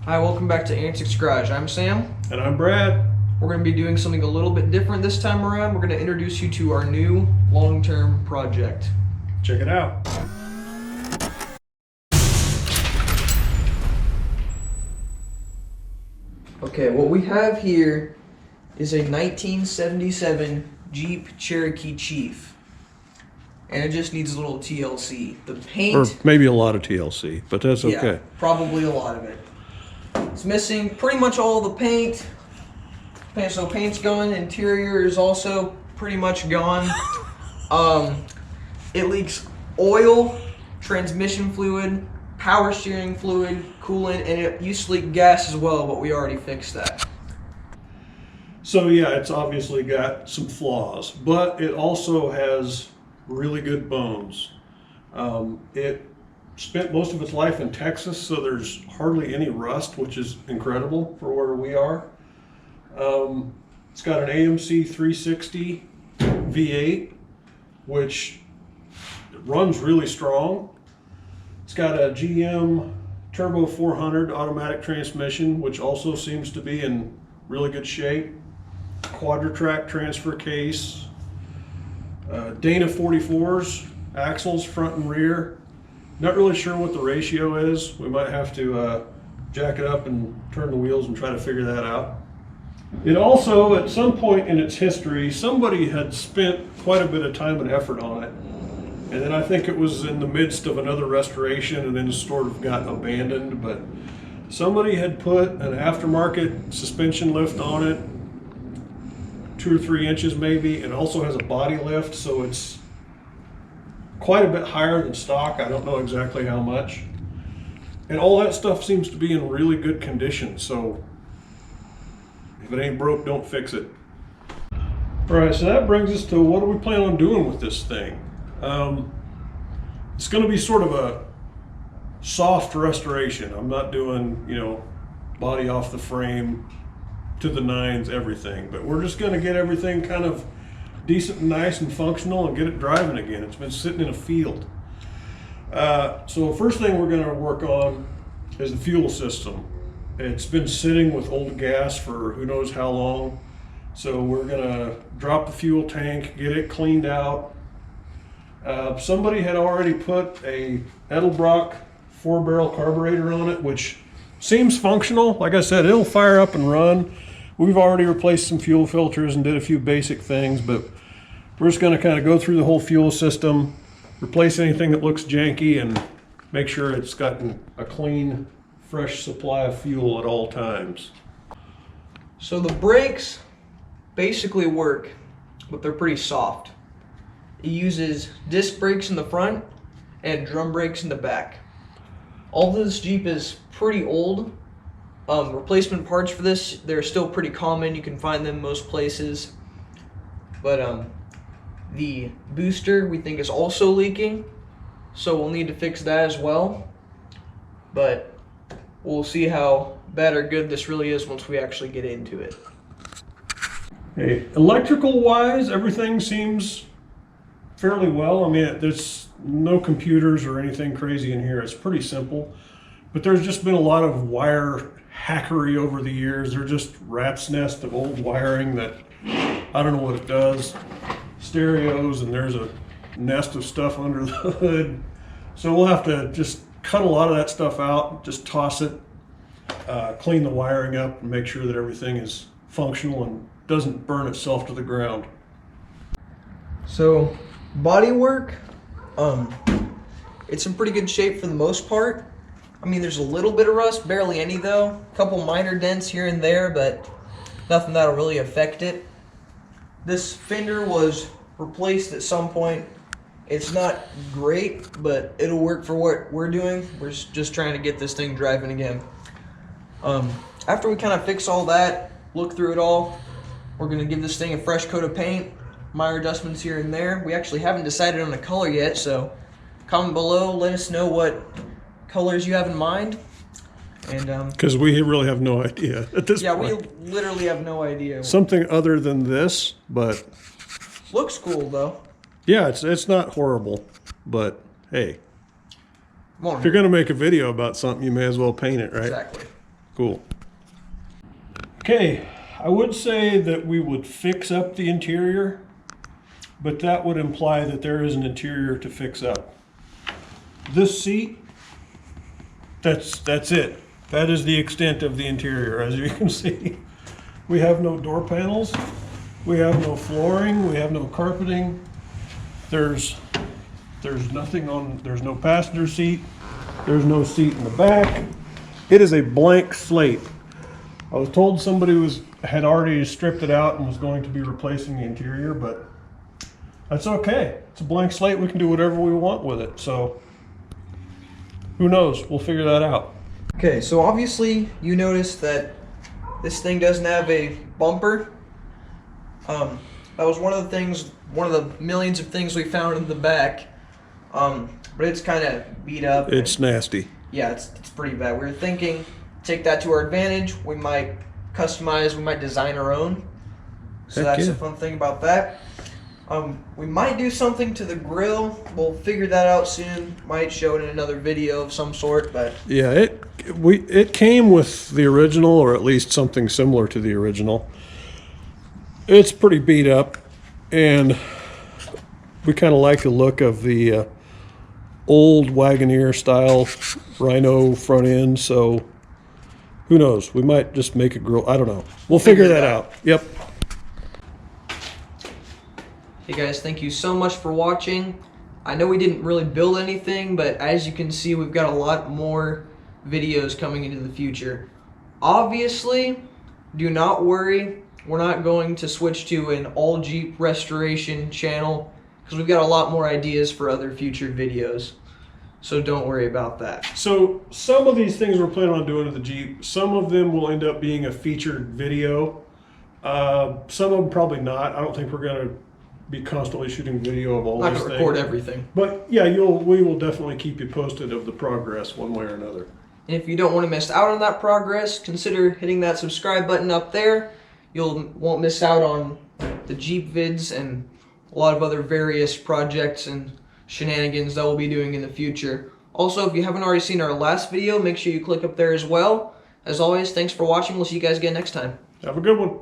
Hi, welcome back to Antics Garage. I'm Sam. And I'm Brad. We're going to be doing something a little bit different this time around. We're going to introduce you to our new long-term project. Check it out. Okay, what we have here is a 1977 Jeep Cherokee Chief. And it just needs a little TLC. The paint... Or maybe a lot of TLC, but that's okay. Yeah, probably a lot of it. It's missing pretty much all the paint. So paint's gone. Interior is also pretty much gone. It leaks oil, transmission fluid, power steering fluid, coolant, and it used to leak gas as well, but we already fixed that. So yeah, it's obviously got some flaws, but it also has really good bones. It spent most of its life in Texas, so there's hardly any rust, which is incredible for where we are. It's got an AMC 360 V8, which runs really strong. It's got a GM Turbo 400 automatic transmission, which also seems to be in really good shape. Quadra-track transfer case. Dana 44s, axles front and rear. Not really sure what the ratio is. We might have to jack it up and turn the wheels and try to figure that out. It also, at some point in its history, somebody had spent quite a bit of time and effort on it. And then I think it was in the midst of another restoration and then sort of got abandoned. But somebody had put an aftermarket suspension lift on it, 2 or 3 inches maybe. It also has a body lift, so it's quite a bit higher than stock. I don't know exactly how much. And all that stuff seems to be in really good condition, so if it ain't broke, don't fix it. All right, so that brings us to what do we plan on doing with this thing? It's going to be sort of a soft restoration. I'm not doing, body off the frame to the nines, everything, but we're just going to get everything kind of decent and nice and functional and get it driving again. It's been sitting in a field. So first thing we're going to work on is the fuel system. It's been sitting with old gas for who knows how long. So we're going to drop the fuel tank, get it cleaned out. Somebody had already put a Edelbrock 4-barrel carburetor on it, which seems functional. Like I said, it'll fire up and run. We've already replaced some fuel filters and did a few basic things, but we're just going to kind of go through the whole fuel system, replace anything that looks janky, and make sure it's gotten a clean, fresh supply of fuel at all times. So the brakes basically work, but they're pretty soft. It uses disc brakes in the front and drum brakes in the back. Although this Jeep is pretty old, replacement parts for this, they're still pretty common. You can find them most places. But the booster we think is also leaking, so we'll need to fix that as well. But we'll see how bad or good this really is once we actually get into it. Hey, electrical wise, everything seems fairly well. I mean, there's no computers or anything crazy in here. It's pretty simple, but there's just been a lot of wire hackery over the years. They're just rat's nest of old wiring that I don't know what it does. Stereos, and there's a nest of stuff under the hood. So we'll have to just cut a lot of that stuff out, just toss it, clean the wiring up, and make sure that everything is functional and doesn't burn itself to the ground. So Bodywork, it's in pretty good shape for the most part. I mean, there's a little bit of rust, barely any though. A couple minor dents here and there, but nothing that'll really affect it. This fender was replaced at some point. It's not great, but it'll work for what we're doing. We're just trying to get this thing driving again. After we kind of fix all that, look through it all, we're gonna give this thing a fresh coat of paint, minor adjustments here and there. We actually haven't decided on a color yet, so comment below, let us know what colors you have in mind. And because we really have no idea at this point. Yeah, we literally have no idea. Something other than this, but looks cool though. Yeah, it's not horrible, but hey, if you're gonna make a video about something, you may as well paint it, right? Exactly. Cool. Okay, I would say that we would fix up the interior, but that would imply that there is an interior to fix up. This seat, that's it. That is the extent of the interior, as you can see. We have no door panels, we have no flooring, we have no carpeting. There's nothing on, there's no passenger seat, there's no seat in the back. It is a blank slate. I was told somebody had already stripped it out and was going to be replacing the interior, but that's okay. It's a blank slate. We can do whatever we want with it. So who knows? We'll figure that out. Okay, so obviously you noticed that this thing doesn't have a bumper. That was one of the millions of things we found in the back. But it's kind of beat up. It's nasty. Yeah, it's pretty bad. We were thinking, take that to our advantage. We might customize, we might design our own. So Heck that's yeah. the fun thing about that. We might do something to the grill. We'll figure that out soon. Might show it in another video of some sort, but Yeah, it came with the original, or at least something similar to the original. It's pretty beat up, and we kind of like the look of the old Wagoneer style Rhino front end, so who knows? We might just make a grill. I don't know. We'll figure that out. Yep. hey guys, thank you so much for watching. I know we didn't really build anything, but as you can see, we've got a lot more videos coming into the future. Obviously, do not worry. We're not going to switch to an all Jeep restoration channel because we've got a lot more ideas for other future videos. So don't worry about that. So some of these things we're planning on doing to the Jeep, some of them will end up being a featured video. Some of them probably not. I don't think we're going to be constantly shooting video of all I'm these not things. going to record everything. But yeah, we will definitely keep you posted of the progress one way or another. And if you don't want to miss out on that progress, consider hitting that subscribe button up there. You won't miss out on the Jeep vids and a lot of other various projects and shenanigans that we'll be doing in the future. Also, if you haven't already seen our last video, make sure you click up there as well. As always, thanks for watching. We'll see you guys again next time. Have a good one.